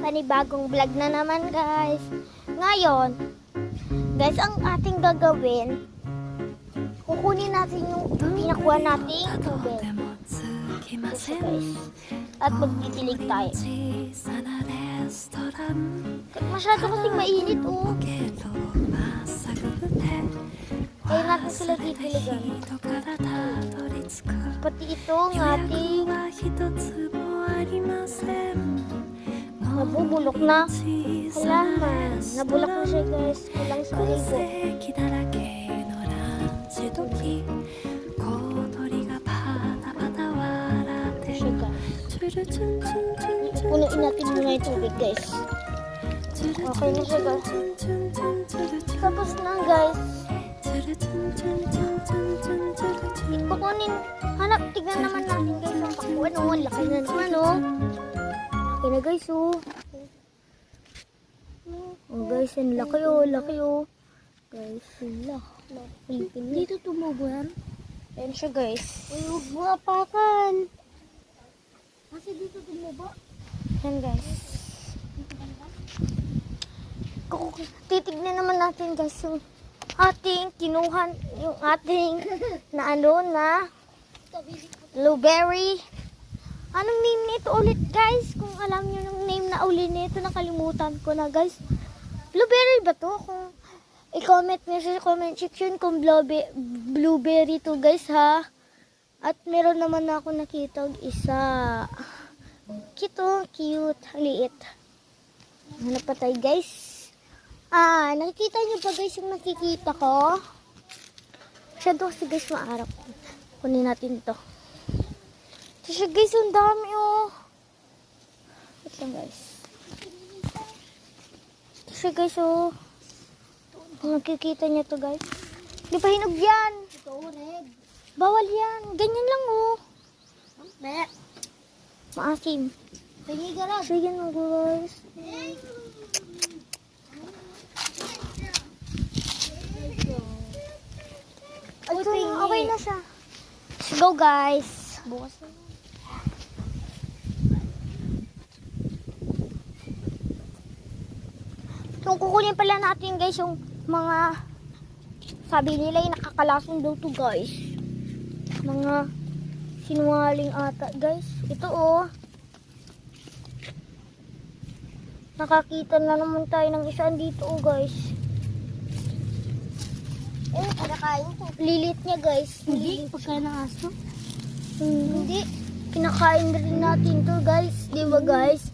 Panibagong vlog na naman guys. Ngayon, guys, ang ating gagawin, kukunin natin yung pinakuha nating tubig. Ito guys. At magtitilig tayo. Masyado kasing mainit oh. Kaya natin sila titiligan. Pati itong ating nabubulok na halaman. Nabulok na siya guys. Kulang sa ligo. Siya guys. Punuin natin muna yung tubig guys. Okay na siya guys. Tapos na guys. Kukunin. Hanap, tignan naman natin guys ang pakuan. Oh, laki na naman oh. Laki na guys oh. Oh guys, ang laki oh. Laki oh. Guys, sila. Dito tumubo yan. Ayan siya guys. Uy, huwag mo apakan. Kasi dito tumubo. Ayan guys. Titignan naman natin guys yung ating kinuhan, yung ating na ano na blueberry. Anong name nito ulit guys? Kung alam nyo ng name na uli nito, nakalimutan ko na guys. Blueberry ba to? Kung i-comment nyo sa comment section kung blueberry to guys ha. At meron naman ako nakita isa. Cute, liit. Hanap pa tayo guys. Nakikita nyo ba guys yung nakikita ko? Masyado kasi guys maarap. Kunin natin ito. Ito siya guys, ang dami oh. Ito lang guys. Ito siya guys oh. Nakikita nyo to guys. Di pa hinog yan. Ito red. Bawal yan. Ganyan lang oh. Maasim. Sige na guys. Okay na siya. Let's go guys. Bukas na. So kukunin pala natin guys yung mga sabi nila yung nakakalasong daw to guys. Mga sinungaling ata guys. Ito oh. Nakakita na naman tayo ng isa dito oh guys. Kinakain ko. Lilit niya guys. Hindi? Pagkain ng aso? Hindi. Kinakain rin natin to guys. Di ba guys?